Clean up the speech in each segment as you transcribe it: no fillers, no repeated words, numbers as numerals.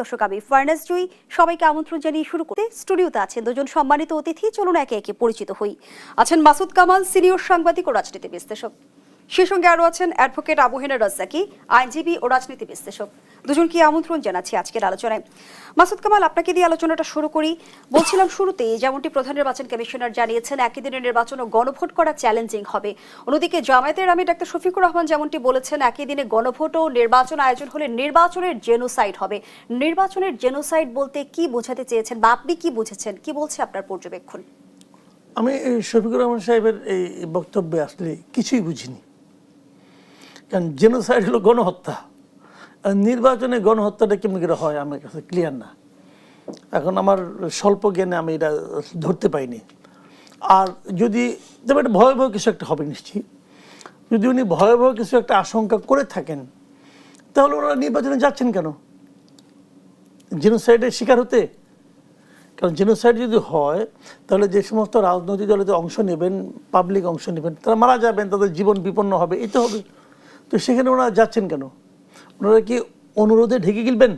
দর্শক আমি ফার্নাস জুই সবাইকে আমন্ত্রণ জানিয়ে শুরু করতে স্টুডিওতে আছেন দুজন সম্মানিত অতিথি। চলুন একে একে পরিচিত হই। আছেন মাসুদ কামাল, সিনিয়র সাংবাদিক ও রাজনীতি বিশ্লেষক। সেই সঙ্গে আরও আছেন অ্যাডভোকেট আবু হেনা রাজ্জাকি, আইনজীবী ও রাজনীতি বিশ্লেষক। দুজনকে আমন্ত্রণ জানাচ্ছি আজকের আলোচনায়। মাসুদ কামাল, আপনাকে দিয়ে আলোচনাটা শুরু করি। বলছিলাম শুরুতেই যেমনটি প্রধান নির্বাচন কমিশনার জানিয়েছেন, একই দিনের নির্বাচন ও গণভোট করা চ্যালেঞ্জিং হবে। অন্যদিকে জামায়াতের আমির ডাক্তার শফিকুর রহমান যেমনটি বলেছেন, একই দিনে গণভোট ও নির্বাচন আয়োজন হলে নির্বাচনের জেনোসাইড হবে। নির্বাচনের জেনোসাইড বলতে কি বোঝাতে চেয়েছেন বা আপনি কি বুঝেছেন, কি বলছে আপনার পর্যবেক্ষণ? আমি শফিকুর রহমান সাহেবের এই বক্তব্যে আসলে কিছুই বুঝিনি। কারণ জেনোসাইড হলো গণহত্যা, আর নির্বাচনে গণহত্যাটা কেমন করে হয় আমার কাছে ক্লিয়ার না। এখন আমার স্বল্প জ্ঞানে আমি এটা ধরতে পাইনি। আর যদি তবে এটা ভয়াবহ কিছু একটা হবে নিশ্চয়ই, যদি উনি ভয়াবহ কিছু একটা আশঙ্কা করে থাকেন তাহলে ওনারা নির্বাচনে যাচ্ছেন কেন? জেনোসাইডের শিকার হতে? কারণ জেনোসাইড যদি হয় তাহলে যে সমস্ত রাজনৈতিক দলেতে অংশ নেবেন, পাবলিক অংশ নেবেন, তারা মারা যাবেন, তাদের জীবন বিপন্ন হবে, এই তো হবে। তো সেখানে ওনারা যাচ্ছেন কেন? ওনারা কি অনুরোধে ঢেকে গিলবেন?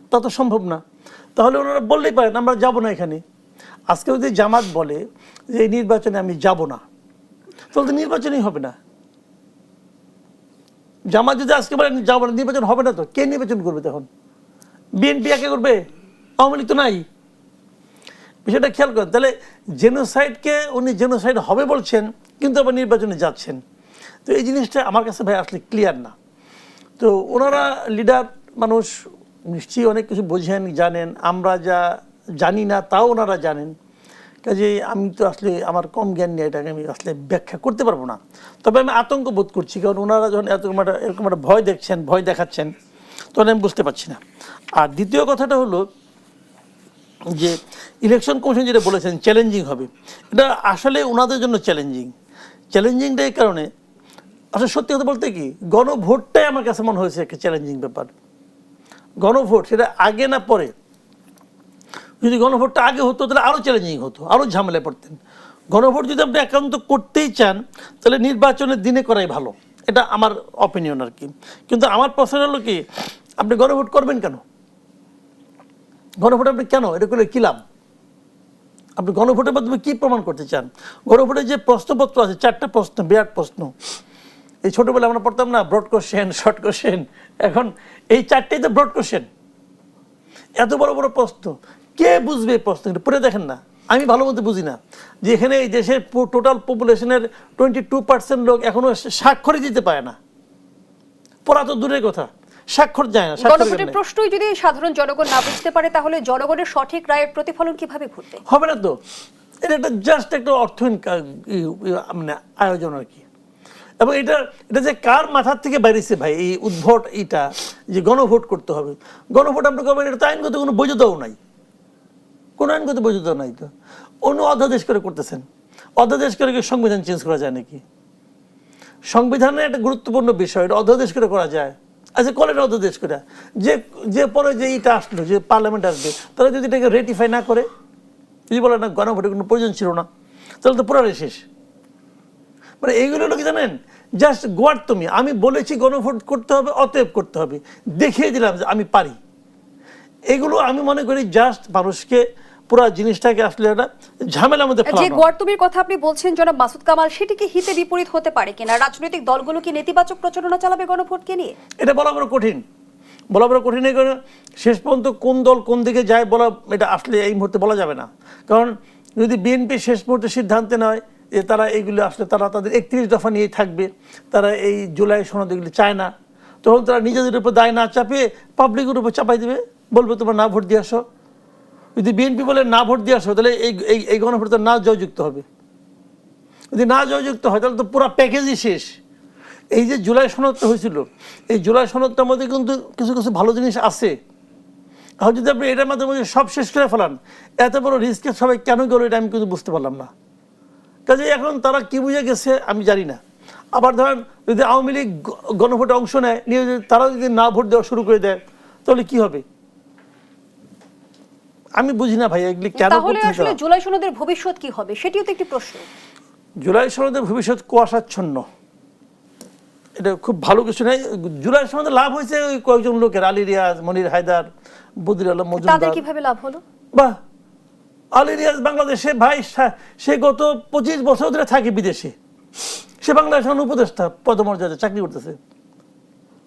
তা তো সম্ভব না। তাহলে ওনারা বললেই পারেন আমরা যাব না এখানে। আজকে যদি জামাত বলে যে এই নির্বাচনে আমি যাব না, তাহলে তো নির্বাচনই হবে না। জামাত যদি আজকে বলে যাব না, নির্বাচন হবে না, তো কে নির্বাচন করবে তখন? বিএনপি একে করবে? আওয়ামী লীগ তো নাই। বিষয়টা খেয়াল করেন। তাহলে জেনোসাইডকে উনি জেনোসাইড হবে বলছেন, কিন্তু আবার নির্বাচনে যাচ্ছেন। তো এই জিনিসটা আমার কাছে ভাই আসলে ক্লিয়ার না। তো ওনারা লিডার মানুষ, নিশ্চয়ই অনেক কিছু বোঝেন, জানেন। আমরা যা জানি না তাও ওনারা জানেন। কাজে আমি তো আসলে আমার কম জ্ঞান নিয়ে এটাকে আমি আসলে ব্যাখ্যা করতে পারবো না। তবে আমি আতঙ্ক বোধ করছি, কারণ ওনারা যখন এরকম একটা ভয় দেখছেন, ভয় দেখাচ্ছেন, তখন আমি বুঝতে পারছি না। আর দ্বিতীয় কথাটা হলো যে ইলেকশন কমিশন যেটা বলেছেন চ্যালেঞ্জিং হবে, এটা আসলে ওনাদের জন্য চ্যালেঞ্জিংটা এই কারণে, আসলে সত্যি কথা বলতে কি গণভোটটাই আমার কাছে মনে হয়েছে একটা চ্যালেঞ্জিং ব্যাপার। গণভোট সেটা আগে না পরে। যদি গণভোটটা আগে হতো তাহলে আরও চ্যালেঞ্জিং হতো, আরও ঝামেলায় পড়তেন। গণভোট যদি আপনি একান্ত করতেই চান তাহলে নির্বাচনের দিনে করাই ভালো, এটা আমার অপিনিয়ন আর কি। কিন্তু আমার প্রশ্ন হলো কি, আপনি গণভোট করবেন কেন? গণভোট আপনি কেন এটা করলে কী লাভ? আপনি গণভোটের মাধ্যমে কী প্রমাণ করতে চান? গণভোটের যে প্রশ্নপত্র আছে 4টা প্রশ্ন, বিরাট প্রশ্ন। এই ছোটোবেলা আমরা পড়তাম না ব্রড কোশ্চেন, শর্ট কোশ্চেন, এখন এই 4টেই তো ব্রড কোশ্চেন। এত বড় বড় প্রশ্ন, কে বুঝবে এই প্রশ্ন? পড়ে দেখেন না, আমি ভালো মতো বুঝি না যে এখানে এই দেশের টোটাল পপুলেশনের 22% লোক এখনও স্বাক্ষরই দিতে পারে না। পড়া তো দূরের কথা, স্বাক্ষর যায় না। গণভোটের প্রশ্নই যদি সাধারণ জনগণ না বুঝতে পারে তাহলে জনগণের সঠিক রায়ের প্রতিফলন কিভাবে ঘটবে? হবে না তো। এটা একটা জাস্ট একটা অর্থহীন মানে আয়োজন আর কি। এবং এটা যে কার মাথার থেকে বেরিয়েছে ভাই এই উদ্ভট, এইটা যে গণভোট করতে হবে। গণভোট আপনি করবেন, এটা তো আইনগত কোনো বৈধতাও নাই, কোনো আইনগত বৈধতা নাই। তো অন্য অধ্যাদেশ করে করতেছেন। অধ্যাদেশ করে কি সংবিধান চেঞ্জ করা যায় নাকি? সংবিধানের একটা গুরুত্বপূর্ণ বিষয়, এটা অধ্যাদেশ করে করা যায়। আচ্ছা কলের অধ্যাদেশ করে যে পরে যে এইটা আসলো, যে পার্লামেন্ট আসবে, তারা যদি এটাকে রেটিফাই না করে, যদি বলে না গণভোটের কোনো প্রয়োজন ছিল না, তাহলে তো পুরাটাই শেষ। মানে এইগুলো হলো কি জানেন, জাস্ট গোয়ার তুমি, আমি বলেছি গণভোট করতে হবে অতএব করতে হবে, দেখিয়ে দিলাম যে আমি পারি। এগুলো আমি মনে করি জাস্ট মানুষকে পুরো জিনিসটাকে আসলে একটা ঝামেলার মধ্যে ফেলানো। যে গোয়ার্তুমির কথা আপনি বলছেন জনাব মাসুদ কামাল, সেটি কি হিতে বিপরীত হতে পারে কিনা? রাজনৈতিক দলগুলো কি নেতিবাচক প্রচারণা চালাবে গণভোটকে নিয়ে? এটা বলা বড় কঠিন, এই কারণে শেষ পর্যন্ত কোন দল কোন দিকে যায় বলা, এটা আসলে এই মুহূর্তে বলা যাবে না। কারণ যদি বিএনপি শেষ মুহূর্তে সিদ্ধান্তে নয় যে তারা এইগুলো আসলে তারা তাদের 31 দফা নিয়েই থাকবে, তারা এই জুলাই সনদ এগুলো চায় না, তখন তারা নিজেদের উপর দায় না চাপিয়ে পাবলিকের উপর চাপাই দেবে, বলবে তোমরা না ভোট দিয়ে আসো। যদি বিএনপি বলে না ভোট দিয়ে আসো তাহলে এই গণভোট না জয়যুক্ত হবে। যদি না জয়যুক্ত হয় তাহলে তো পুরো প্যাকেজই শেষ। এই যে জুলাই সনদটা হয়েছিল, এই জুলাই সনদটার মধ্যে কিন্তু কিছু কিছু ভালো জিনিস আছে। আর যদি আপনি এটার মাধ্যমে সব শেষ করে ফেলান, এত বড় রিস্কে সবাই কেন গেল এটা আমি কিন্তু বুঝতে পারলাম না। কাজে এখন তারা কি বুঝে গেছে আমি জানি না। আবার ধরেন যদি আওয়ামী লীগ গণভোটে অংশ নেয়, নিয়ে যদি তারা যদি না ভোট দেওয়া শুরু করে দেয় তাহলে কি হবে? আমি বুঝি না ভাই এগুলি কেন। তাহলে আসলে জুলাই সনদের ভবিষ্যৎ কি হবে সেটিও তো একটি প্রশ্ন। জুলাই সনদের ভবিষ্যৎ কুয়াশাচ্ছন্ন, এটা খুব ভালো কিছু নাই। জুলাইয়ের সময় লাভ হয়েছে ওই কয়েকজন লোকের, আলী রিয়াজ, মনির হায়দার, বদির আলম তাদের মজুমদার। কিভাবে লাভ হলো? বাহ, আলী রিয়াজ বাংলাদেশে ভাই, সে গত 25 বছর ধরে থাকে বিদেশে, সে বাংলাদেশের উপদেষ্টা পদমর্যাদা চাকরি করতেছে।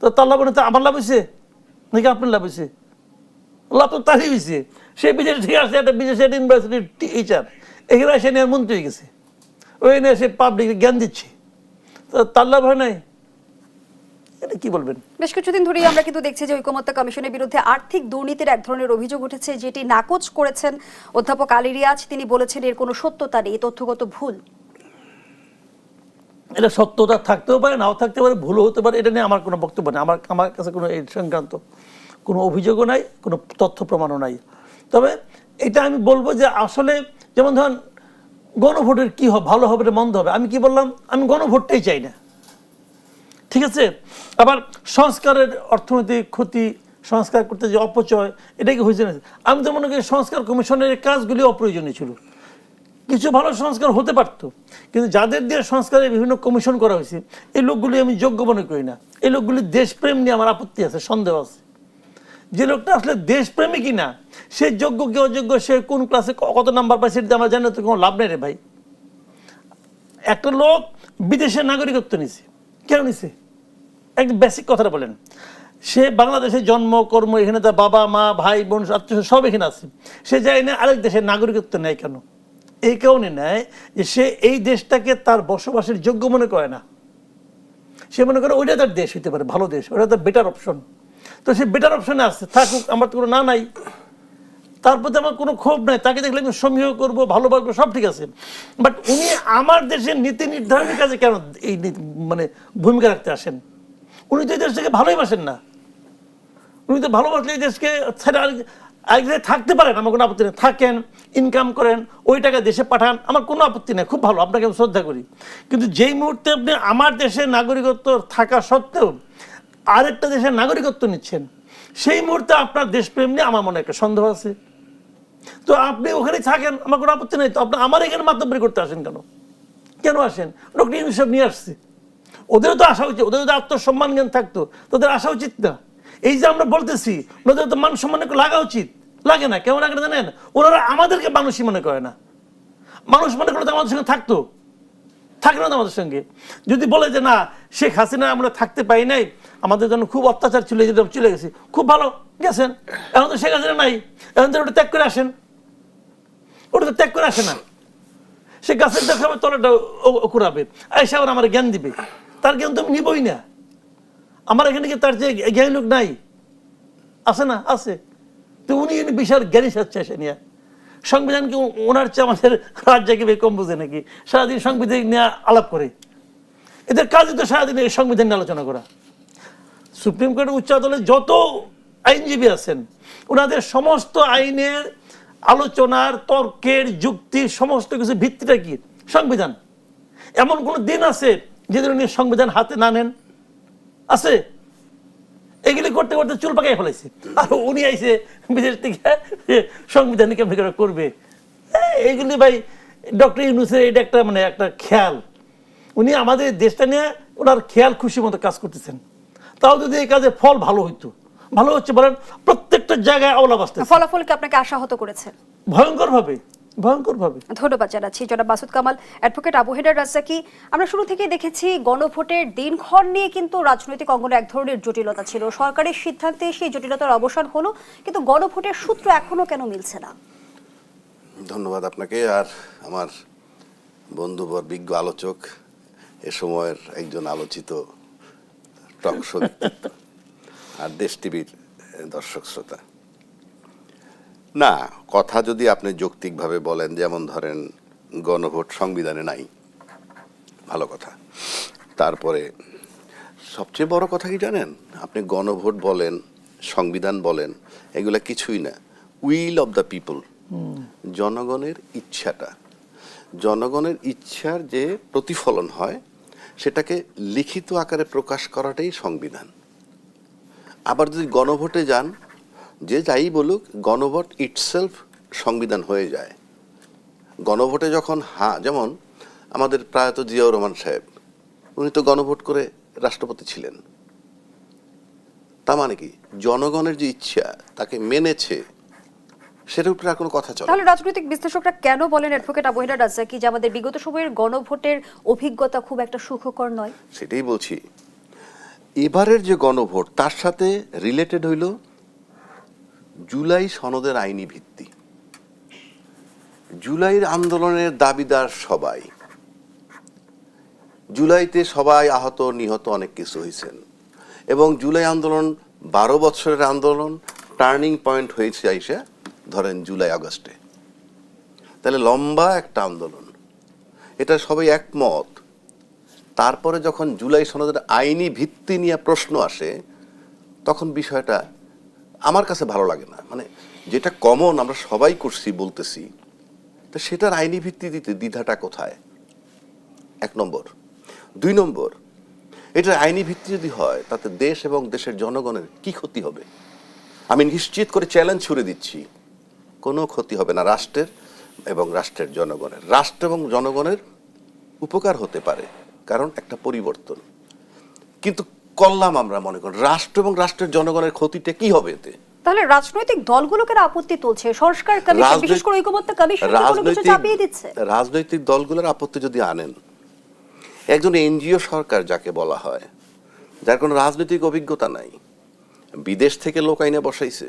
তো তার লাভ তো আমার লাভ হয়েছে নাকি আপনার লাভ হয়েছে? লাভ তো তারই হয়েছে। সে বিদেশে ঠিক আছে, একটা বিদেশে ইউনিভার্সিটির টিচার, এখানে এসে নিয়ে মন্ত্রী হয়ে গেছে, ওই নিয়ে সে পাবলিক জ্ঞান দিচ্ছে, তো তার লাভ হয় নাই। এটা কি বলবেন? বেশ কিছুদিন ধরেই আমরা কিন্তু দেখছি যে ঐকমত্য কমিশনের বিরুদ্ধে আর্থিক দুর্নীতির এক ধরনের অভিযোগ উঠেছে, যেটি নাকচ করেছেন অধ্যাপক আলী রিয়াজ। তিনি বলেছেন এর কোনো সত্যতা নেই, তথ্যগত ভুল। এটা সত্যতা থাকতেও পারে, নাও থাকতে পারে, ভুলও হতে পারে। এটা নিয়ে আমার কোনো বক্তব্য নেই। আমার কাছে কোনো এই সংক্রান্ত কোনো অভিযোগও নাই, কোনো তথ্য প্রমাণও নাই। তবে এটা আমি বলবো যে আসলে যেমন ধরেন গণভোটের কি হবে, ভালো হবে না মন্দ হবে, আমি কি বললাম, আমি গণভোটটাই চাই না, ঠিক আছে। আবার সংস্কারের অর্থনৈতিক ক্ষতি, সংস্কার করতে যে অপচয়, এটা কি হয়েছে না? আমি তো মনে করি সংস্কার কমিশনের কাজগুলি অপ্রয়োজনীয় ছিল। কিছু ভালো সংস্কার হতে পারতো, কিন্তু যাদের দিয়ে সংস্কারের বিভিন্ন কমিশন করা হয়েছে, এই লোকগুলি আমি যোগ্য মনে করি না। এই লোকগুলি দেশপ্রেম নিয়ে আমার আপত্তি আছে, সন্দেহ আছে। যে লোকটা আসলে দেশপ্রেমী কিনা, সে যোগ্য কি অযোগ্য, সে কোন ক্লাসে কত নাম্বার পায়, সেটা আমরা জানি না, তো কোনো লাভ নেই রে ভাই। একটা লোক বিদেশের নাগরিকত্ব নিছে, কেন নিছে? একটা বেসিক কথাটা বলেন। সে বাংলাদেশে জন্ম কর্ম, এখানে তার বাবা মা ভাই বোন আত্মীয় সব এখানে আছে, সে যায় না আরেক দেশের নাগরিকত্ব নেয় কেন? এই কারণে নেয় যে সে এই দেশটাকে তার বসবাসের যোগ্য মনে করে না। সে মনে করে ওইটা তার দেশ হইতে পারে, ভালো দেশ, ওটা তার বেটার অপশন। তো সে বেটার অপশনে আসছে, থাকুক, আমার তো কোনো না নাই, তার প্রতি আমার কোনো ক্ষোভ নাই। তাকে দেখলে আমি সমীহ করবো, ভালোবাসবো, সব ঠিক আছে। বাট উনি আমার দেশের নীতি নির্ধারণের কাছে কেন এই মানে ভূমিকা রাখতে আসেন? উনি তো এই দেশটাকে ভালোই বাসেন না। উনি তো ভালোবাসলে এই দেশকে ছেড়ে আরেক জায়গায় থাকতে পারেন, আমার কোনো আপত্তি নেই। থাকেন, ইনকাম করেন, ওই টাকা দেশে পাঠান, আমার কোনো আপত্তি নেই, খুব ভালো, আপনাকে আমি শ্রদ্ধা করি। কিন্তু যেই মুহূর্তে আপনি আমার দেশের নাগরিকত্ব থাকা সত্ত্বেও আরেকটা দেশের নাগরিকত্ব নিচ্ছেন, সেই মুহূর্তে আপনার দেশপ্রেম নিয়ে আমার মনে একটা সন্দেহ আছে। তো আপনি ওখানেই থাকেন, আমার কোনো আপত্তি নেই, তো আপনি আমার এখানে মাতব্বরি করতে আসেন কেন? কেন আসেন? ডক্টর ইউনূস সাহেব নিয়ে আসছে, ওদেরও তো আসা উচিত, ওদের যদি আত্মসম্মান জ্ঞান থাকতো তাদের আসা উচিত না? এই যে আমরা বলতেছি, ওদের তো মান সম্মান লাগা উচিত, লাগে না। কেমন লাগে জানেন? ওনারা আমাদেরকে মানুষই মনে করে না। মানুষ মনে করে তো আমাদের সঙ্গে থাকতো, থাকে না তো আমাদের সঙ্গে। যদি বলে যে না, শেখ হাসিনা আমরা থাকতে পাই নাই, আমাদের জন্য খুব অত্যাচার ছিল, যদি চলে গেছি, খুব ভালো গেছেন, এখন তো শেখ হাসিনা নাই, এখন তো ওটা ত্যাগ করে আসেন। ওটা তো ত্যাগ করে আসে না, সে গাছের দেখাবে, তলাটা কুড়াবে, এসে আবার আমার জ্ঞান দিবে, তার জ্ঞান তো আমি নিবই না। আমার এখানে কি তার যে জ্ঞানী লোক নাই? আছে না? আছে। তো উনি বিশাল জ্ঞানী সাচ্ছে এসে নিয়ে। সংবিধান কি ওনার চেয়ে আমাদের রাজ্যকে কম বুঝে নাকি? সারাদিন সংবিধান নিয়ে আলাপ করে, এদের কাজই তো সারাদিন এই সংবিধান নিয়ে আলোচনা করা। সুপ্রিম কোর্টের উচ্চ আদালতে যত আইনজীবী আছেন, ওনাদের সমস্ত আইনের আলোচনার, তর্কের, যুক্তির সমস্ত কিছু ভিত্তিটা কি? সংবিধান। এমন কোন দিন আছে যেদিন উনি সংবিধান হাতে না নেন? আছে? এগুলি করতে করতে চুল পাকাই ফেলাইছে, আর উনি আইসে বিদেশ থেকে সংবিধান কেমন করবে। এইগুলি ভাই ডক্টর ইউনূসের এটা একটা মানে একটা খেয়াল। উনি আমাদের দেশটা নিয়ে ওনার খেয়াল খুশি মতো কাজ করতেছেন। তাও যদি এই কাজে ফল ভালো হইতো, ভালো হচ্ছে বলেন, প্রত্যেকটা জায়গায় আওলা বাসতে, ফলাফল কি আপনাকে আশাহত করেছে? ভয়ঙ্কর ভাবে, ভয়ঙ্কর ভাবে। ধন্যবাদ জানাচ্ছি জনাব মাসুদ কামাল। অ্যাডভোকেট আবু হেডার রাজ্জাকি, আমরা শুরু থেকেই দেখেছি গণভোটের দিনক্ষণ নিয়ে কিন্তু রাজনৈতিক অঙ্গনে এক ধরনের জটিলতা ছিল। সরকারের সিদ্ধান্তে সেই জটিলতার অবসান হলো, কিন্তু গণভোটের সূত্র এখনো কেন মিলছে না? ধন্যবাদ আপনাকে আর আমার বন্ধুবর বিজ্ঞ আলোচক, এ সময়ের একজন আলোচিত টক শো ব্যক্তিত্ব আর দেশ টিভির দর্শক শ্রোতা। না, কথা যদি আপনি যৌক্তিকভাবে বলেন, যেমন ধরেন গণভোট সংবিধানে নাই, ভালো কথা। তারপরে সবচেয়ে বড় কথা কি জানেন? আপনি গণভোট বলেন, সংবিধান বলেন, এগুলা কিছুই না। উইল অব দ্য পিপল, জনগণের ইচ্ছাটা, জনগণের ইচ্ছার যে প্রতিফলন হয় সেটাকে লিখিত আকারে প্রকাশ করাটাই সংবিধান। আবার যদি গণভোটে যান, যে যাই বলুক, গণভোট ইটসেলফ সংবিধান হয়ে যায়। গণভোটে যখন যেমন আমাদের প্রয়াত জিয়াউর রহমান সাহেব, উনি তো গণভোট করে রাষ্ট্রপতি ছিলেন। তার মানে কি জনগণের যে ইচ্ছা তাকে মেনেছে, সেটার উপরে আর কোনো কথা চলে না। তাহলে রাজনৈতিক বিশ্লেষকরা কেন বলেন অ্যাডভোকেট আবু হেনা রাজ্জাকি যে আমাদের বিগত সময়ের গণভোটের অভিজ্ঞতা খুব একটা সুখকর নয়? সেটাই বলছি, এবারের যে গণভোট তার সাথে রিলেটেড হইল জুলাই সনদের আইনি ভিত্তি। জুলাইয়ের আন্দোলনের দাবিদার সবাই, জুলাইতে সবাই আহত নিহত অনেক কিছু হয়েছেন, এবং জুলাই আন্দোলন 12 বছরের আন্দোলন, টার্নিং পয়েন্ট হয়েছে আইসা ধরেন জুলাই আগস্টে। তাহলে লম্বা একটা আন্দোলন, এটা সবাই একমত। তারপরে যখন জুলাই সনদের আইনি ভিত্তি নিয়ে প্রশ্ন আসে, তখন বিষয়টা আমার কাছে ভালো লাগে না। মানে যেটা কমন আমরা সবাই করছি বলতেছি, তো সেটার আইনি ভিত্তি দিতে দ্বিধাটা কোথায়? 1 নম্বর। 2 নম্বর, এটার আইনি ভিত্তি যদি হয় তাতে দেশ এবং দেশের জনগণের কি ক্ষতি হবে? আমি নিশ্চিত করে চ্যালেঞ্জ ছুড়ে দিচ্ছি, কোনো ক্ষতি হবে না রাষ্ট্রের এবং রাষ্ট্রের জনগণের। রাষ্ট্র এবং জনগণের উপকার হতে পারে, কারণ একটা পরিবর্তন। কিন্তু করলাম আমরা মনে করি রাষ্ট্র এবং রাষ্ট্রের জনগণের ক্ষতিটা কি হবে এতে? তাহলে রাজনৈতিক দলগুলো কেন আপত্তি তুলছে? সংস্কার কমিশন, বিশেষ করে ঐকমত্য কমিশন কোনো কিছু চাপিয়ে দিচ্ছে। রাজনৈতিক দলগুলোর আপত্তি যদি আনেন, একজন এনজিও সরকার যাকে বলা হয়, যার কোনো রাজনৈতিক অভিজ্ঞতা নাই, বিদেশ থেকে লোক আইনে বসাইছে,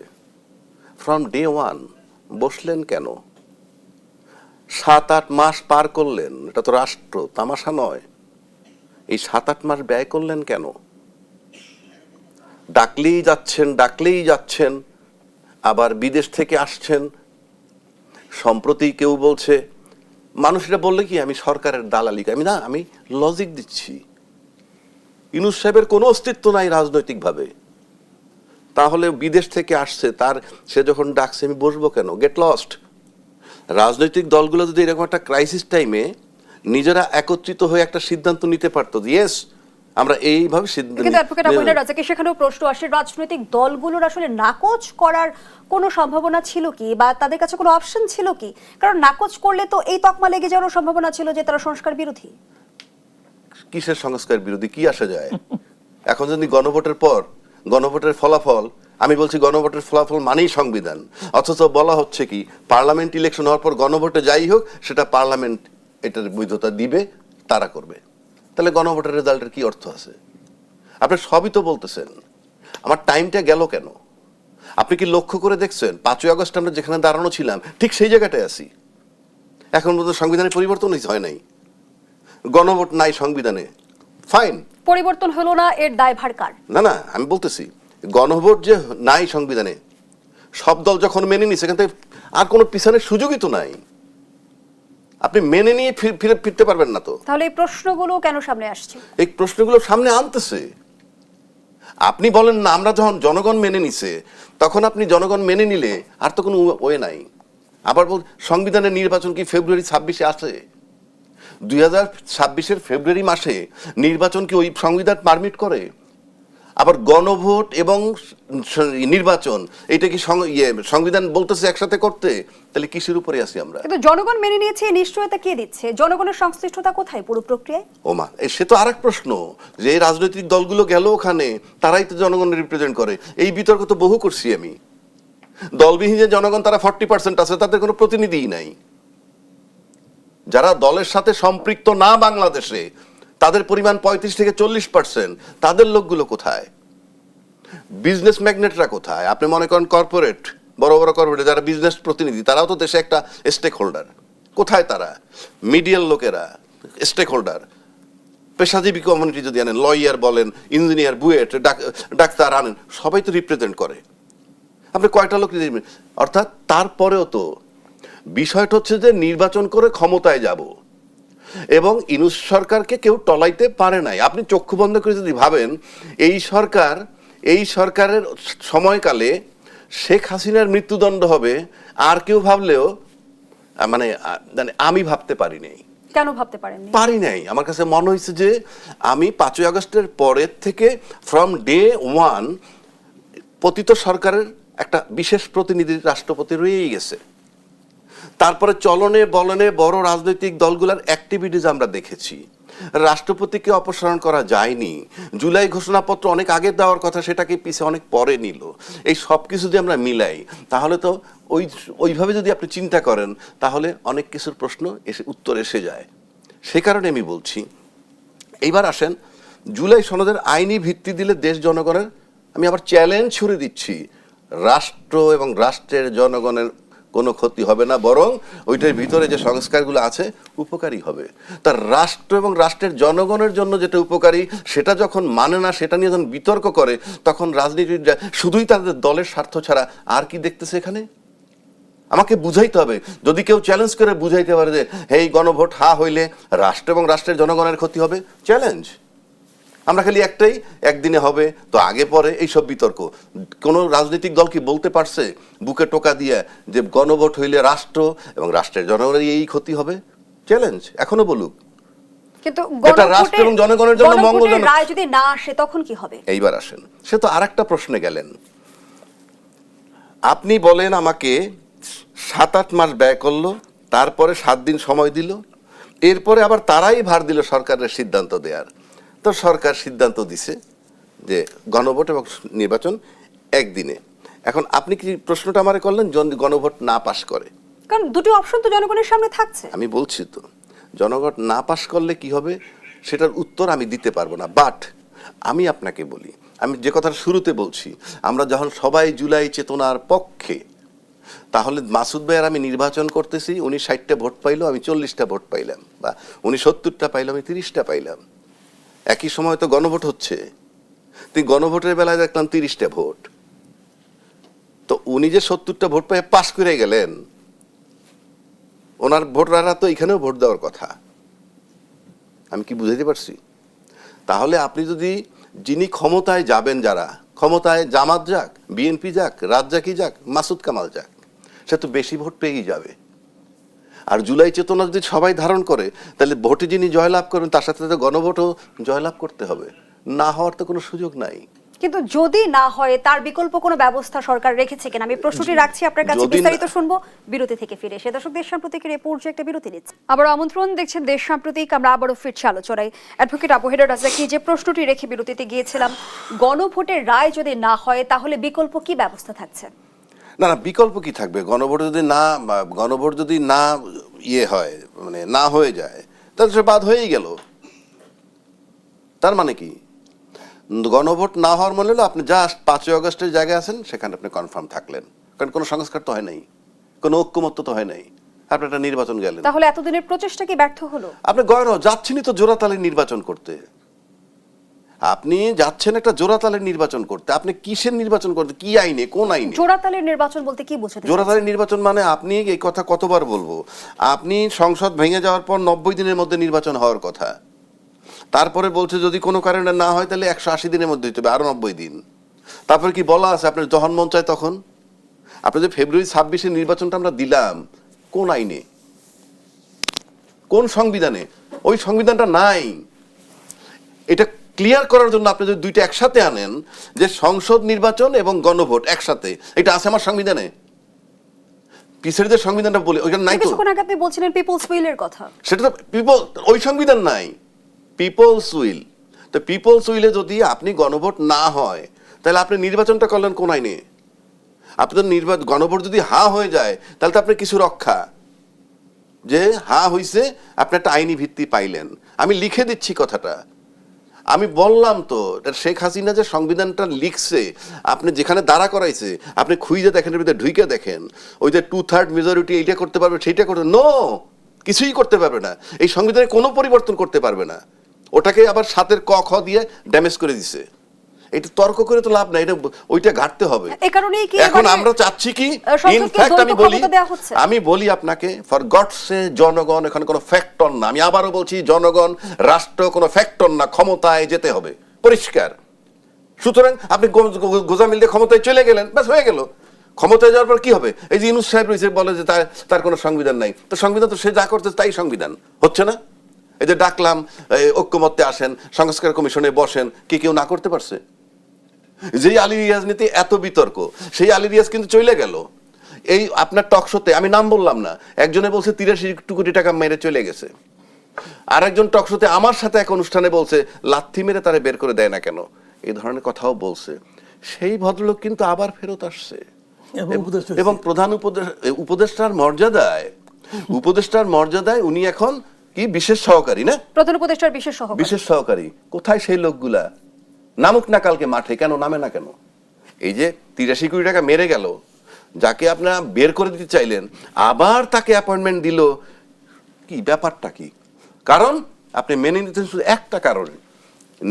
ফ্রম ডে 1 বসলেন কেন? 7-8 মাস পার করলেন, এটা তো রাষ্ট্র, তামাশা নয়। এই 7-8 মাস ব্যয় করলেন কেন? ডাকলেই যাচ্ছেন, আবার বিদেশ থেকে আসছেন। সম্প্রতি কেউ বলছে, মানুষরা বললে কি আমি সরকারের দালালি, আমি লজিক দিচ্ছি। ইউনূস সাহেবের কোনো অস্তিত্ব নাই রাজনৈতিকভাবে, তাহলে বিদেশ থেকে আসছে, সে যখন ডাকছে আমি বসবো কেন? Get lost. রাজনৈতিক দলগুলো যদি এরকম একটা ক্রাইসিস টাইমে নিজেরা একত্রিত হয়ে একটা সিদ্ধান্ত নিতে পারতো, ইয়েস আমরা এইভাবে সিদ্ধান্ত। কিন্তু অ্যাডভোকেট আবু হেনা রাজ্জাকি, সেখানেও প্রশ্ন আসে, রাজনৈতিক দলগুলোর আসলে নাকচ করার কোনো সম্ভাবনা ছিল কি, বা তাদের কাছে কোনো অপশন ছিল কি? কারণ নাকচ করলে তো এই তকমা লেগে যাওয়ার সম্ভাবনা ছিল যে তারা সংস্কার বিরোধী। কিসের সংস্কার বিরোধী? কি আসা যায়? এখন যদি গণভোটের পর গণভোটের ফলাফল, আমি বলছি গণভোটের ফলাফল মানেই সংবিধান, অথচ বলা হচ্ছে কি পার্লামেন্ট ইলেকশন হওয়ার পর গণভোটে যাই হোক সেটা পার্লামেন্ট এটার বৈধতা দিবে, তারা করবে। তাহলে গণভোটের রেজাল্টের কি অর্থ আছে? আপনি সবই তো বলতেছেন, আমার টাইমটা গেল কেন? আপনি কি লক্ষ্য করে দেখছেন 5ই আগস্ট আমরা যেখানে দাঁড়ানো ছিলাম ঠিক সেই জায়গাটায় আছি। এখন পর্যন্ত সংবিধানের পরিবর্তন হয় নাই, গণভোট নাই সংবিধানে, ফাইন, পরিবর্তন হলো না, এর দায়ভার কার? না আমি বলতেছি গণভোট যে নাই সংবিধানে, সব দল যখন মেনে নিছে, সেখান থেকে আর কোনো পিছনের সুযোগই তো নাই। আপনি মেনে নিয়ে ফিরতে পারবেন না তো। তাহলে এই প্রশ্নগুলো কেন সামনে আসছে? এই প্রশ্নগুলো সামনে আনতেছে। আপনি বলেন না আমরা যখন জনগণ মেনে নিছে, তখন আপনি জনগণ মেনে নিলে আর তো কোনো ওয়ে নাই। আবার সংবিধানের নির্বাচন কি ফেব্রুয়ারি 26-এ আসে? 2026-এর ফেব্রুয়ারি মাসে নির্বাচন কি ওই সংবিধান পারমিট করে? আবার গণভোট এবং নির্বাচন এটা কি সংবিধান বলতেছে একসাথে করতে? তাহলে কিসের উপরে আছি আমরা? কিন্তু জনগণ মেনে নিয়েছে, নিশ্চয়তা কে দিচ্ছে? জনগণের সংশ্লিষ্টতা কোথায় পুরো প্রক্রিয়ায়? ওমা, সে তো আরেক প্রশ্ন, যে রাজনৈতিক দলগুলো গেল ওখানে, তারাই তো জনগণের রিপ্রেজেন্ট করে। এই বিতর্ক তো বহু করছি আমি। দলবিহীন যে জনগণ তারা 40% আছে, তাদের কোনো প্রতিনিধিই নাই। যারা দলের সাথে সম্পৃক্ত না বাংলাদেশে, তাদের পরিমাণ 35 থেকে 40%। তাদের লোকগুলো কোথায়? বিজনেস ম্যাগনেটরা কোথায়? আপনি মনে করেন কর্পোরেট, বড় বড় কর্পোরেট যারা বিজনেস প্রতিনিধি, তারাও তো দেশে একটা স্টেক হোল্ডার। কোথায় তারা? মিডিয়ার লোকেরা স্টেক হোল্ডার। পেশাজীবী কমিউনিটি যদি আনেন, লয়ার বলেন, ইঞ্জিনিয়ার, বুয়েট, ডাক্তার আনেন, সবাই তো রিপ্রেজেন্ট করে। আপনি কয়টা লোক? অর্থাৎ তারপরেও তো বিষয়টা হচ্ছে যে নির্বাচন করে ক্ষমতায় যাব, এবং ইউনূস সরকারকে কেউ টলাইতে পারে নাই। আপনি চক্ষু বন্ধ করে যদি ভাবেন এই সরকারের সময়কালে শেখ হাসিনার মৃত্যুদণ্ড হবে, আর কেউ ভাবলেও মানে আমি ভাবতে পারি নাই। কেন ভাবতে পারেননি? পারি নাই। আমার কাছে মনে হয়েছে যে আমি 5ই আগস্টের পরের থেকে ফ্রম ডে 1 পতিত সরকারের একটা বিশেষ প্রতিনিধি রাষ্ট্রপতি রয়েই গেছে। তারপরে চলনে বলনে বড় রাজনৈতিক দলগুলোর অ্যাক্টিভিটিস আমরা দেখেছি, রাষ্ট্রপতিকে অপসারণ করা যায়নি। জুলাই ঘোষণাপত্র অনেক আগে দেওয়ার কথা, সেটাকে পিছিয়ে অনেক পরে নিল। এই সব কিছু যদি আমরা মিলাই, তাহলে তো ওইভাবে যদি আপনি চিন্তা করেন, তাহলে অনেক কিছুর প্রশ্ন উত্তর এসে যায়। সে কারণে আমি বলছি, এইবার আসেন, জুলাই সনদের আইনি ভিত্তি দিলে দেশ জনগণের, আমি আবার চ্যালেঞ্জ ছুড়ে দিচ্ছি, রাষ্ট্র এবং রাষ্ট্রের জনগণের কোনো ক্ষতি হবে না, বরং ওইটার ভিতরে যে সংস্কারগুলো আছে উপকারী হবে। তার রাষ্ট্র এবং রাষ্ট্রের জনগণের জন্য যেটা উপকারী, সেটা যখন মানে না, সেটা নিয়ে যখন বিতর্ক করে, তখন রাজনীতিবিদরা শুধুই তাদের দলের স্বার্থ ছাড়া আর কি দেখতেছে এখানে? আমাকে বুঝাইতে হবে। যদি কেউ চ্যালেঞ্জ করে বুঝাইতে পারে যে এই গণভোট হা হইলে রাষ্ট্র এবং রাষ্ট্রের জনগণের ক্ষতি হবে, চ্যালেঞ্জ। আমরা খালি একটাই, একদিনে হবে তো আগে পরে এইসব বিতর্ক। কোন রাজনৈতিক দল কি বলতে পারছে বুকে টোকা দিয়ে যে গণভোট হইলে রাষ্ট্র এবং রাষ্ট্রের জনগণের এই ক্ষতি হবে? চ্যালেঞ্জ এখনো বলুক। কিন্তু এটা রাষ্ট্র এবং জনগণের জন্য মঙ্গলজনক। রায় যদি না আসে তখন কি হবে? এইবার আসেন, সে তো আরেকটা প্রশ্নে গেলেন। আপনি বলেন আমাকে 7-8 মাস ব্যয় করলো, তারপরে 7 দিন সময় দিল, এরপরে আবার তারাই ভার দিল সরকারের সিদ্ধান্ত দেওয়ার। তো সরকার সিদ্ধান্ত দিছে যে গণভোট এবং নির্বাচন একদিনে। এখন আপনি কি প্রশ্নটা আমারে করলেন, গণভোট না পাশ করে? কারণ দুটো অপশন তো জনগণের সামনে থাকছে। আমি বলছি তো, জনগণ না পাশ করলে কি হবে সেটার উত্তর আমি দিতে পারবো না। বাট আমি আপনাকে বলি, আমি যে কথা শুরুতে বলছি, আমরা যখন সবাই জুলাই চেতনার পক্ষে, তাহলে মাসুদ ভাই আর আমি নির্বাচন করতেছি, উনি 60টা ভোট পাইলো, আমি 40টা ভোট পাইলাম, বা উনি 70টা পাইলো, আমি 30টা পাইলাম। একই সময় তো গণভোট হচ্ছে, তুই গণভোটের বেলায় দেখলাম 30টা ভোট। তো উনি যে 70টা ভোট পাই পাশ করে গেলেন, ওনার ভোটাররা তো এখানেও ভোট দেওয়ার কথা। আমি কি বুঝাইতে পারছি? তাহলে আপনি যদি, যিনি ক্ষমতায় যাবেন, যারা ক্ষমতায়, জামাত যাক, বিএনপি যাক, রাজ্জাকি যাক, মাসুদ কামাল যাক, সে তো বেশি ভোট পেয়েই যাবে। আর জুলাই চেতনা যদি সবাই ধারণ করে, তাহলে ভোটে যিনি জয়লাভ করবেন তার সাথে সাথে গণভোটও জয়লাভ করতে হবে। না হওয়ার তো কোনো সুযোগ নাই। কিন্তু যদি না হয়, তার বিকল্প কোনো ব্যবস্থা সরকার রেখেছে কিনা, আমি প্রশ্নটি রাখছি আপনার কাছে। বিস্তারিত শুনবো বিরতি থেকে ফিরে এসে। দর্শক, দেশ সাম্প্রতিকের এই পর্যায়ে একটা বিরতি নিচ্ছে। আবার আমন্ত্রণ, দেখছেন দেশ সাম্প্রতিক। আমরা আবারও ফিরছি আলোচনায়। অ্যাডভোকেট আবু হেনা রাজ্জাকি, যে প্রশ্নটি রেখে বিরতিতে গিয়েছিলাম, গণভোটের রায় যদি না হয় তাহলে বিকল্প কি ব্যবস্থা থাকছে? না না, বিকল্প কি থাকবে? গণভোট যদি না ইয়ে হয়, মানে না হয়ে যায়, তাহলে সে বাদ হয়েই গেল। তার মানে কি? গণভোট না হওয়ার মানে হলো আপনি জাস্ট 5ই আগস্টের জায়গায় আছেন, সেখানে আপনি কনফার্ম থাকলেন, কারণ কোনো সংস্কার তো হয় নাই, কোনো ঐক্যমত্য তো হয় নাই, আপনি একটা নির্বাচন গেলেন। তাহলে এতদিনের প্রচেষ্টা কি ব্যর্থ হলো? আপনি যাচ্ছেনই তো জোড়াতালের নির্বাচন করতে। আপনি যাচ্ছেন একটা জোড়াতালের নির্বাচন করতে। আপনি কিসের নির্বাচন করতে? কি আইনে, কোন আইনে? জোড়াতালের নির্বাচন বলতে কি বোঝাতে? জোড়াতালের নির্বাচন মানে, আপনি এই কথা কতবার বলবো, আপনি সংসদ ভেঙে যাওয়ার পর 90 দিনের মধ্যে নির্বাচন হওয়ার কথা, তারপরে বলছে যদি কোনো কারণে না হয় তাহলে 180 দিনের মধ্যে হতে হবে, আরো 90 দিন। তারপরে কি বলা আছে, আপনার যখন মন চায় তখন। আপনি যে ফেব্রুয়ারি 26-এর নির্বাচনটা আমরা দিলাম, কোন আইনে, কোন সংবিধানে? ওই সংবিধানটা নাই। এটা ক্লিয়ার করার জন্য আপনি যদি দুইটা একসাথে আনেন, যে সংসদ নির্বাচন এবং গণভোট একসাথে, এটা আছে আমার সংবিধানে? পিছড়িদের সংবিধানটা বলে ওইখানে নাই তো। কিছুক্ষণ আগে আপনি বলছিলেন পিপলস উইলের কথা, সেটা তো ওই সংবিধান নাই, পিপলস উইল। তো পিপলস উইলে যদি আপনি গণভোট না হয়, তাহলে আপনি নির্বাচনটা করলেন কোন আইনে? আপনি তো গণভোট যদি হা হয়ে যায়, তাহলে তো আপনি কিছু রক্ষা, যে হা হইছে, আপনি একটা আইনি ভিত্তি পাইলেন। আমি লিখে দিচ্ছি কথাটা, আমি বললাম তো, শেখ হাসিনা যে সংবিধানটা লিখছে, আপনি যেখানে দাঁড়া করাইছে, আপনি খুঁজে দেখেন, ভিতরে ঢুইকে দেখেন, ওই যে 2/3 মেজরিটি এইটা করতে পারবে, সেইটা করতে, নো, কিছুই করতে পারবে না। এই সংবিধানে কোনো পরিবর্তন করতে পারবে না। ওটাকে আবার 7-এর ক খ দিয়ে ড্যামেজ করে দিছে। এটা তর্ক করে তো লাভ নাই, এটা ওইটা ঘাটতে হবে। এখন আমরা চাচ্ছি কি, ইনফ্যাক্ট আমি বলি আপনাকে, ফর গডসে, জনগণ এখানে কোনো ফ্যাক্টর না। আমি আবারও বলছি, জনগণ, রাষ্ট্র কোনো ফ্যাক্টর না, ক্ষমতায় যেতে হবে, পরিষ্কার। সুতরাং আপনি গোজামিল দিয়ে ক্ষমতায় চলে গেলেন, ব্যাস হয়ে গেল। ক্ষমতায় যাওয়ার পর কি হবে? এই যে ইউনূস সাহেব রয়েছে, বলে যে তার কোনো সংবিধান নাই। তো সংবিধান তো সে যা করতে তাই সংবিধান হচ্ছে না। এই যে ডাকলাম, ঐক্যমত্যে আসেন, সংস্কার কমিশনে বসেন, কি কেউ না করতে পারছে? যেই আলী রিয়াজ নীতি এত বিতর্ক, সেই আলী রিয়াজ কিন্তু চলে গেল। এই আপনার টক শোতে, আমি নাম বললাম না, একজনে বলছে 83 কোটি টাকা মেরে চলে গেছে। আরেকজন টকশোতে আমার সাথে এক অনুষ্ঠানে বলছে লাথি মেরে তারে বের করে দেয় না কেন, এই ধরনের কথাও বলছে। সেই ভদ্রলোক কিন্তু আবার ফেরত আসছে এবং প্রধান উপদেষ্টার মর্যাদায় উনি এখন কি বিশেষ সহকারী, না প্রধান উপদেষ্টার বিশেষ সহকারী। কোথায় সেই লোকগুলা? নামুক না কালকে মাঠে, কেন নামে না কেন? এই যে 83 কোটি টাকা মেরে গেল, যাকে আপনারা বের করে দিতে চাইলেন, আবার তাকে অ্যাপয়েন্টমেন্ট দিল, কি ব্যাপারটা কি? কারণ আপনি মেনে নিতেন শুধু একটা কারণে,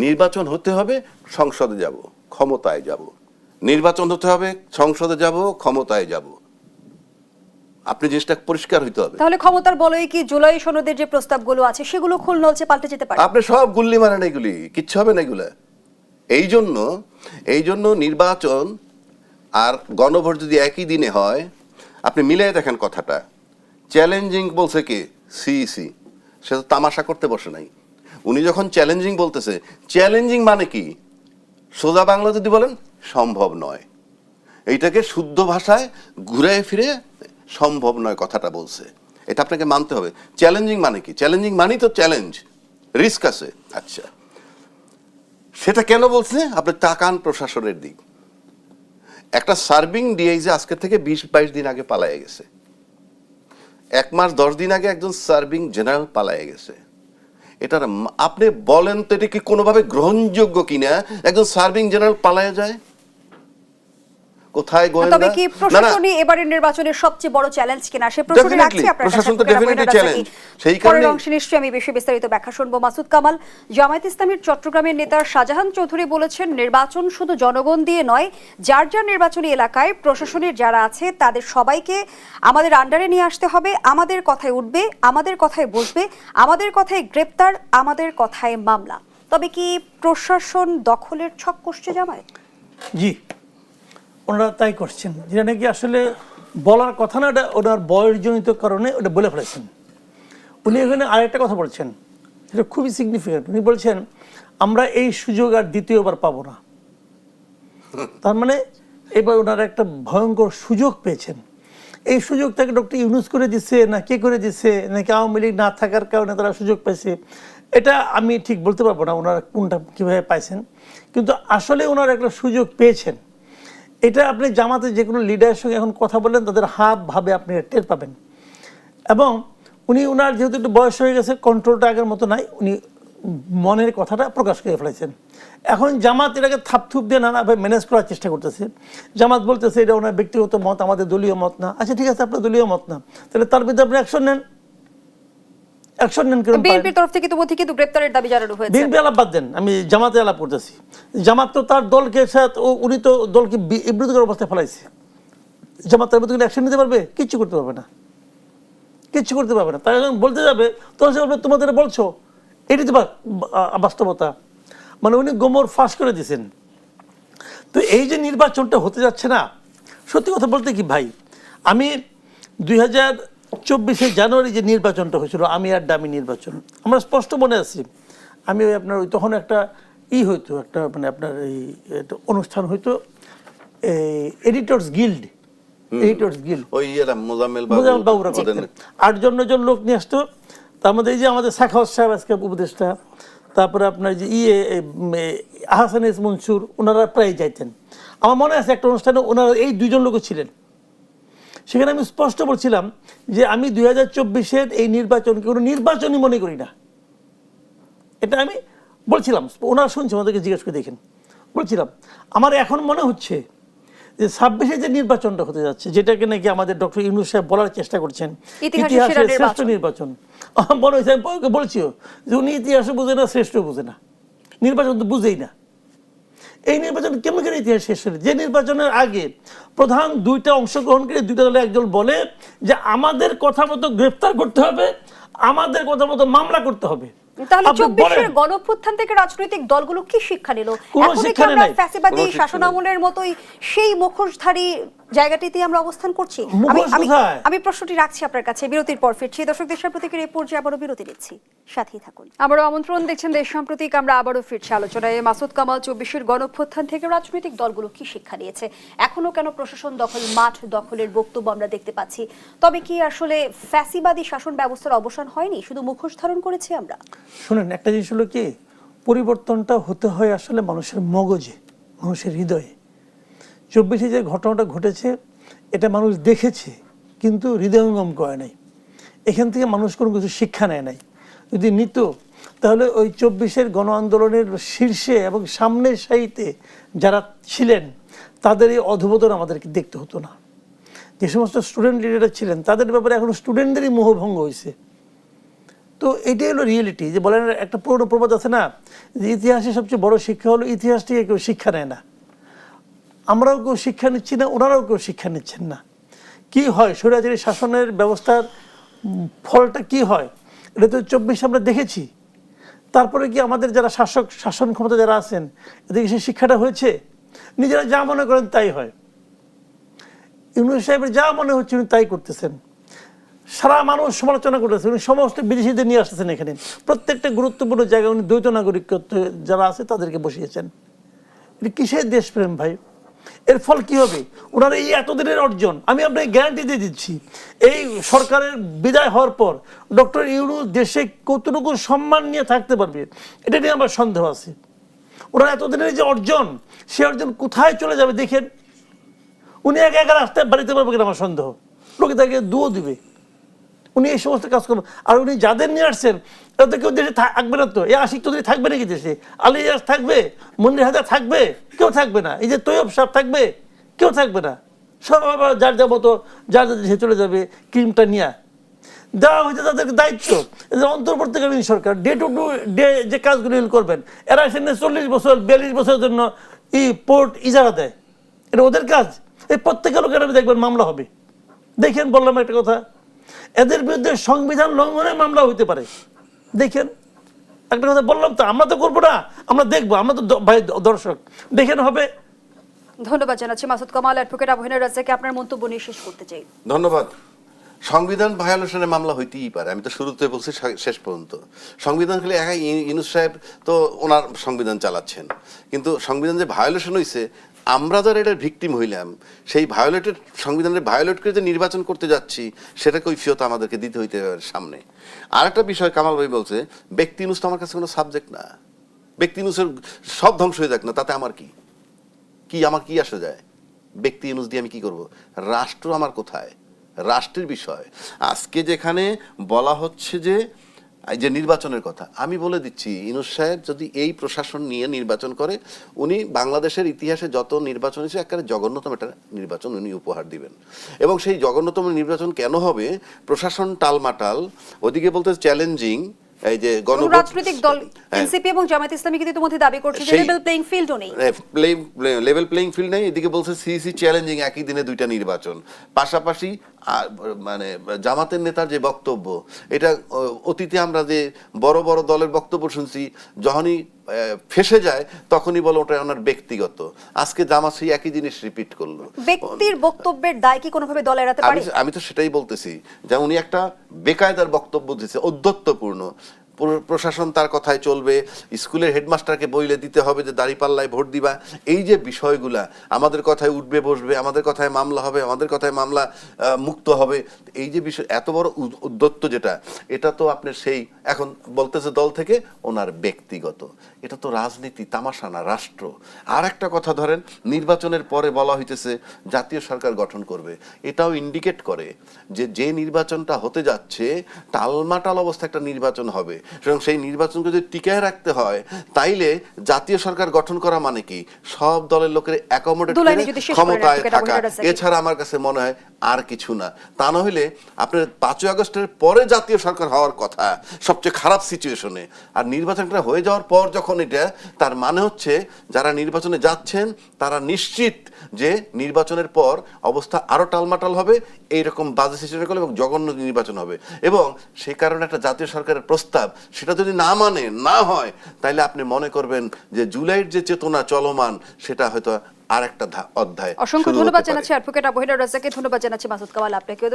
নির্বাচন হতে হবে, সংসদে যাব, ক্ষমতায় যাব, নির্বাচন হতে হবে, সংসদে যাব, ক্ষমতায় যাব। আপনি জিনিসটা পরিষ্কার হইতে হবে। তাহলে ক্ষমতার বলয় কি জুলাই সনদের যে প্রস্তাবগুলো আছে সেগুলো খুলনলচে পাল্টে যেতে পারে? আপনি সব গুল্লি মারেন, এগুলি কিচ্ছু হবে না এগুলা। এই জন্য নির্বাচন আর গণভোট যদি একই দিনে হয়, আপনি মিলিয়ে দেখেন কথাটা। চ্যালেঞ্জিং বলছে কে? সিইসি। সে তো তামাশা করতে বসে নাই। উনি যখন চ্যালেঞ্জিং বলতেছে, চ্যালেঞ্জিং মানে কি? সোজা বাংলা যদি বলেন, সম্ভব নয়। এইটাকে শুদ্ধ ভাষায় ঘুরে ফিরে সম্ভব নয় কথাটা বলছে। এটা আপনাকে মানতে হবে। চ্যালেঞ্জিং মানে কি? চ্যালেঞ্জিং মানেই তো চ্যালেঞ্জ, রিস্ক আছে। আচ্ছা, সেটা কেন বলছে? আপনি তাকান প্রশাসনের দিক। একটা সার্ভিং ডিআইজি আজকে থেকে 20-22 দিন আগে পালায়ে গেছে। 1 মাস 10 দিন আগে একজন সার্ভিং জেনারেল পালায়ে গেছে। এটার আপনি বলেন তো, এটা কি কোনোভাবে গ্রহণযোগ্য কিনা একজন সার্ভিং জেনারেল পালায়ে যায়? কোথায় গোয়েন্দা? তবে কি প্রশাসনই এবারের নির্বাচনের সবচেয়ে বড় চ্যালেঞ্জ কিনা সে প্রশ্নটি রাখছি আপনার কাছে। প্রশাসন তো ডেফিনেটলি চ্যালেঞ্জ। সেই কারণে অংশে নিশ্চয়ই আমি বেশি বিস্তারিত ব্যাখ্যা শুনবো। মাসুদ কামাল, জামায়াত ইসলামীর চট্টগ্রামের নেতা শাহজাহান চৌধুরী বলেছেন, নির্বাচন শুধু জনগণ দিয়ে নয়, যার যার নির্বাচনী এলাকায় প্রশাসনের যারা আছে তাদের সবাইকে আমাদের আন্ডারে নিয়ে আসতে হবে। আমাদের কথায় উঠবে, আমাদের কথায় বসবে, আমাদের কথায় গ্রেপ্তার, আমাদের কথায় মামলা। তবে কি প্রশাসন দখলের ছক কষছে জামায়াত? জি, ওনারা তাই করছেন, যেটা নাকি আসলে বলার কথা না, এটা ওনার বয়সজনিত কারণে ওটা বলে ফেলেছেন। উনি এখানে আরেকটা কথা বলছেন, সেটা খুবই সিগনিফিকেন্ট। উনি বলছেন আমরা এই সুযোগ আর দ্বিতীয়বার পাবো না। তার মানে এবার ওনারা একটা ভয়ঙ্কর সুযোগ পেয়েছেন। এই সুযোগটাকে ডক্টর ইউনূস করে দিচ্ছে না কে করে দিচ্ছে, নাকি আওয়ামী লীগ না থাকার কারণে তারা সুযোগ পাইছে, এটা আমি ঠিক বলতে পারবো না ওনারা কোনটা কীভাবে পাইছেন। কিন্তু আসলে ওনারা একটা সুযোগ পেয়েছেন। এটা আপনি জামাতের যে কোনো লিডারের সঙ্গে এখন কথা বলেন, তাদের হাব ভাবে আপনি টের পাবেন। এবং ওনার যেহেতু একটু বয়স হয়ে গেছে, কন্ট্রোলটা আগের মতো নাই, উনি মনের কথাটা প্রকাশ করে ফেলেছেন। এখন জামাত এটাকে থাপথুপ দিয়ে নানাভাবে ম্যানেজ করার চেষ্টা করতেছে। জামাত বলতেছে এটা ওনার ব্যক্তিগত মত, আমাদের দলীয় মত না। আচ্ছা ঠিক আছে, আপনার দলীয় মত না, তাহলে তার বিরুদ্ধে আপনি অ্যাকশন নেন। বিএনপির তরফ থেকে কিন্তু গ্রেপ্তারের দাবি জানানো হয়েছে। বিএনপি আলাপ বাদ দেন, আমি জামাতে আলাপ করতেছি। জামাত তো তার দলকে সাথে, উনি তো দলকে বিব্রতকর অবস্থায় ফেলাইছে। জামাত তার বিরুদ্ধে অ্যাকশন নিতে পারবে? কিচ্ছু করতে পারবে না, কিচ্ছু করতে পারবে না। তারা যখন বলতে যাবে তখন সে বলবে তোমাদের বলছো, এটি তো বাস্তবতা। মানে উনি গোমর ফাঁস করে দিয়েছেন। তো এই যে নির্বাচনটা হতে যাচ্ছে না, সত্যি কথা বলতে কি ভাই, আমি 2024 জানুয়ারি যে নির্বাচনটা হয়েছিল, আমি আর ডামি নির্বাচন, আমার স্পষ্ট মনে আছে। আমি ওই আপনার ওই তখন একটা হইতো, একটা মানে আপনার এই অনুষ্ঠান হইতো, এডিটর্স গিল্ড, ওই মোজাম্মেল বাবুরা করতেন। 8-9 জন লোক নিয়ে আসতো। তার মধ্যে এই যে আমাদের সাখাওয়াত সাহেব আজকে উপদেষ্টা, তারপরে আপনার যে আহসান এস মনসুর, ওনারা প্রায় যাইতেন। আমার মনে আছে একটা অনুষ্ঠানে ওনারা এই 2 জন লোকও ছিলেন। সেখানে আমি স্পষ্ট বলছিলাম যে আমি 2024 এই নির্বাচনকে কোনো নির্বাচনই মনে করি না। এটা আমি বলছিলাম, ওনারা শুনছে, ওনাদেরকে জিজ্ঞেস করে দেখেন। বলছিলাম আমার এখন মনে হচ্ছে যে 26 যে নির্বাচনটা হতে যাচ্ছে, যেটাকে নাকি আমাদের ডক্টর ইউনূস সাহেব বলার চেষ্টা করছেন ইতিহাসের শ্রেষ্ঠ নির্বাচন, আমার মনে হয়েছে, আমি বলছিও যে উনি ইতিহাসও বুঝে না, শ্রেষ্ঠ বুঝে না, নির্বাচন তো বুঝেই না। এই নির্বাচন কেমন করে ইতিহাস শেষ হলো? যে নির্বাচনের আগে প্রধান 2টা অংশগ্রহণকারী 2টা দলে একজন বলে যে আমাদের কথা মতো গ্রেফতার করতে হবে, আমাদের কথা মতো মামলা করতে হবে। তাহলে 24-এর গণঅভ্যুত্থান থেকে রাজনৈতিক দলগুলো কি শিক্ষা নিল? কোনো শিক্ষা নেই। ফ্যাসিবাদী শাসনামলের মতোই সেই মুখোশধারী জায়গাটিতে আমরা অবস্থান করছি। মুখোশ কোথায়? আমি প্রশ্নটি রাখছি আপনার কাছে, বিরতির পর ফিরছি। দর্শক, দেশের প্রতীকের এই পর্যায়ে আবারও বিরতি নিচ্ছি, সাথেই থাকুন। আবারও আমন্ত্রণ, দেখছেন দেশ সাম্প্রতিক। আমরা আবারও ফিরছি আলোচনায়। মাসুদ কামাল, 24-এর গণঅভ্যুত্থান থেকে রাজনৈতিক দলগুলো কি শিক্ষা নিয়েছে, এখনো কেন প্রশাসন দখল, মাঠ দখলের বক্তব্য আমরা দেখতে পাচ্ছি, তবে কি আসলে ফ্যাসিবাদী শাসন ব্যবস্থার অবসান হয়নি, শুধু মুখোশ ধারণ করেছি আমরা? শুনেন, একটা জিনিস হলো কি, পরিবর্তনটা হতে হয় আসলে মানুষের মগজে, মানুষের হৃদয়ে। 24-এ যে ঘটনাটা ঘটেছে এটা মানুষ দেখেছে কিন্তু হৃদয়ঙ্গম করে নাই। এখান থেকে মানুষ কোনো কিছু শিক্ষা নেয় নাই। যদি নিত তাহলে ওই 24-এর গণ আন্দোলনের শীর্ষে এবং সামনের সারিতে যারা ছিলেন তাদের এই অধঃপতন আমাদেরকে দেখতে হতো না। যে সমস্ত স্টুডেন্ট লিডাররা ছিলেন তাদের ব্যাপারে এখন স্টুডেন্টদেরই মোহভঙ্গ হয়েছে। তো এটাই হলো রিয়েলিটি। যে বলেন, একটা পুরোনো প্রবাদ আছে না, যে ইতিহাসের সবচেয়ে বড় শিক্ষা হলো ইতিহাস থেকে কেউ শিক্ষা নেয় না। আমরাও কেউ শিক্ষা নিচ্ছি না, ওনারাও কেউ শিক্ষা নিচ্ছেন না। কি হয় স্বৈরাচারী শাসনের ব্যবস্থার ফলটা কি হয় এটা তো 24 আমরা দেখেছি। তারপরে কি আমাদের যারা শাসন ক্ষমতা যারা আছেন এদিকে সেই শিক্ষাটা হয়েছে? নিজেরা যা মনে করেন তাই হয়। ইউনূস সাহেবের যা মনে হচ্ছে উনি তাই করতেছেন। সারা মানুষ সমালোচনা করতেছে, উনি সমস্ত বিদেশিদের নিয়ে আসতেছেন এখানে। প্রত্যেকটা গুরুত্বপূর্ণ জায়গায় উনি দ্বৈত নাগরিকত্ব যারা আছে তাদেরকে বসিয়েছেন। এটা কিসের দেশপ্রেম ভাই? এর ফল কি হবে? ওনার এই এতদিনের অর্জন, আমি আপনাকে গ্যারান্টি দিয়ে দিচ্ছি, এই সরকারের বিদায় হওয়ার পর ডক্টর ইউনূস দেশে কতটুকু সম্মান নিয়ে থাকতে পারবে এটা নিয়ে আমার সন্দেহ আছে। ওনার এতদিনের যে অর্জন, সে অর্জন কোথায় চলে যাবে দেখেন। উনি একা একা রাস্তায় বাড়িতে পারবে কিনা আমার সন্দেহ। লোকে তাকে দুও দিবে। উনি এই সমস্ত কাজ করবেন। আর উনি যাদের নিয়ে আসছেন তাদের কেউ দেশে থাকবে না তো। এই আশিক চৌধুরী থাকবে নাকি দেশে? আলী রিয়াজ থাকবে? মনির হায়দার থাকবে? কেউ থাকবে না। এই যে তৈয়ব সাহেব থাকবে? কেউ থাকবে না। সব আবার যার যা মতো যার দেশে চলে যাবে ক্রিমটা নিয়ে। দেওয়া হয়েছে তাদেরকে দায়িত্ব, অন্তর্বর্তীকালীন সরকার ডে টু ডে যে কাজগুলো করবেন। এরা এখানে 40 বছর 42 বছরের জন্য পোর্ট ইজারা দেয়, এটা ওদের কাজ। এই প্রত্যেকের লোকের দেখবেন মামলা হবে। দেখেন, বললাম একটা কথা, এদের বিরুদ্ধে সংবিধান লঙ্ঘনের মামলা হইতে পারে। দেখেন, একটা কথা বললাম তো, আমরা তো করবো না, আমরা দেখবো, আমরা তো ভাই দর্শক, দেখেন হবে। ধন্যবাদ জানাচ্ছি মাসুদ কামাল। অ্যাডভোকেট আবু হেনা রাজ্জাককে আপনার মন্তব্য নিয়ে শেষ করতে চাই। ধন্যবাদ। সংবিধান ভায়োলেশনের মামলা হইতেই পারে, আমি তো শুরুতে বলছি শেষ পর্যন্ত। সংবিধান খেলে একাই ইউনূস সাহেব তো ওনার সংবিধান চালাচ্ছেন, কিন্তু সংবিধান যে ভায়োলেশন হয়েছে, আমরা যারা এটার ভিকটিম হইলাম, সেই ভায়োলেটেড সংবিধানের ভায়োলেট করে যে নির্বাচন করতে যাচ্ছি সেটা কৈফিয়ত আমাদেরকে দিতে হইতে পারে সামনে। আর একটা বিষয় কামাল ভাই বলছে, ব্যক্তি ইউনূস তো আমার কাছে কোনো সাবজেক্ট না। ব্যক্তি ইউনূসের সব ধ্বংস হয়ে যাক না, তাতে আমার কি আমার কি আসে যায়? ব্যক্তি ইউনূস দিয়ে আমি কি করব? রাষ্ট্র আমার কোথায়? রাষ্ট্রের বিষয় আজকে যেখানে বলা হচ্ছে যে নির্বাচনের কথা, আমি বলে দিচ্ছি, ইউনূস সাহেব যদি এই প্রশাসন নিয়ে নির্বাচন করে, উনি বাংলাদেশের ইতিহাসে যত নির্বাচন হয়েছে একেবারে জঘন্যতম একটা নির্বাচন উনি উপহার দিবেন। এবং সেই জঘন্যতম নির্বাচন কেন হবে? প্রশাসন টালমাটাল, ওদিকে বলতে চ্যালেঞ্জিং। এই যে রাজনৈতিক দল এনসিপি এবং জামায়াত ইসলামী কিন্তু ইতিমধ্যে দাবি করছে যে লেভেল প্লেইং ফিল্ডও নেই। লেভেল প্লেইং ফিল্ড নেই। এদিকে বলছে সিইসি চ্যালেঞ্জিং, একই দিনে দুইটা নির্বাচন। পাশাপাশি মানে জামাতের নেতার যে বক্তব্য, এটা অতীতে আমরা যে বড় বড় দলের বক্তব্য শুনছি, যখনই ফেসে যায় তখনই বলে ওটা ওনার ব্যক্তিগত। আজকে জামাত সেই একই জিনিস রিপিট করলো। ব্যক্তির বক্তব্যের দায় কি কোনোভাবে দল এড়াতে পারে? আমি তো সেটাই বলতেছি, যে উনি একটা বেকায়দার বক্তব্য দিচ্ছে, ঔদ্ধত্যপূর্ণ। প্রশাসন তার কথায় চলবে, স্কুলের হেডমাস্টারকে বইলে দিতে হবে যে দাঁড়িপাল্লায় ভোট দিবা। এই যে বিষয়গুলা, আমাদের কথায় উঠবে বসবে, আমাদের কথায় মামলা হবে, আমাদের কথায় মামলা মুক্ত হবে, এই যে বিষয় এত বড় উদ্যত্ত যেটা, এটা তো আপনার সেই এখন বলতেছে দল থেকে ওনার ব্যক্তিগত। এটা তো রাজনীতি, তামাশা না, রাষ্ট্র। আর একটা কথা ধরেন, নির্বাচনের পরে বলা হইতেছে জাতীয় সরকার গঠন করবে। এটাও ইন্ডিকেট করে যে নির্বাচনটা হতে যাচ্ছে টালমাটাল অবস্থা একটা নির্বাচন হবে, এবং সেই নির্বাচনকে যদি টিকায় রাখতে হয় তাইলে জাতীয় সরকার গঠন করা মানে কি? সব দলের লোকের অ্যাকোমোডেট করে ক্ষমতায় থাকা, এছাড়া আমার কাছে মনে হয় আর কিছু না। তা না হলে আপনার 5ই আগস্টের পরে জাতীয় সরকার হওয়ার কথা সবচেয়ে খারাপ সিচুয়েশনে, আর নির্বাচনটা হয়ে যাওয়ার পর যখন এটা, তার মানে হচ্ছে যারা নির্বাচনে যাচ্ছেন তারা নিশ্চিত যে নির্বাচনের পর অবস্থা আরো টালমাটাল হবে, এইরকম বাজে সিচুয়েশন করলে এবং জঘন্য নির্বাচন হবে। এবং সেই কারণে একটা জাতীয় সরকারের প্রস্তাব সেটা যদি না মানে না হয়, তাহলে আপনি মনে করবেন যে জুলাইয়ের যে চেতনা চলমান সেটা হয়তো আর একটা অধ্যায় অসংখ্য শুরু হতে ধন্যবাদ পারে। জানাচ্ছি অ্যাডভোকেট আবু হেনা রাজ্জাককে, ধন্যবাদ জানাচ্ছি মাসুদ কামাল আপনাকেও।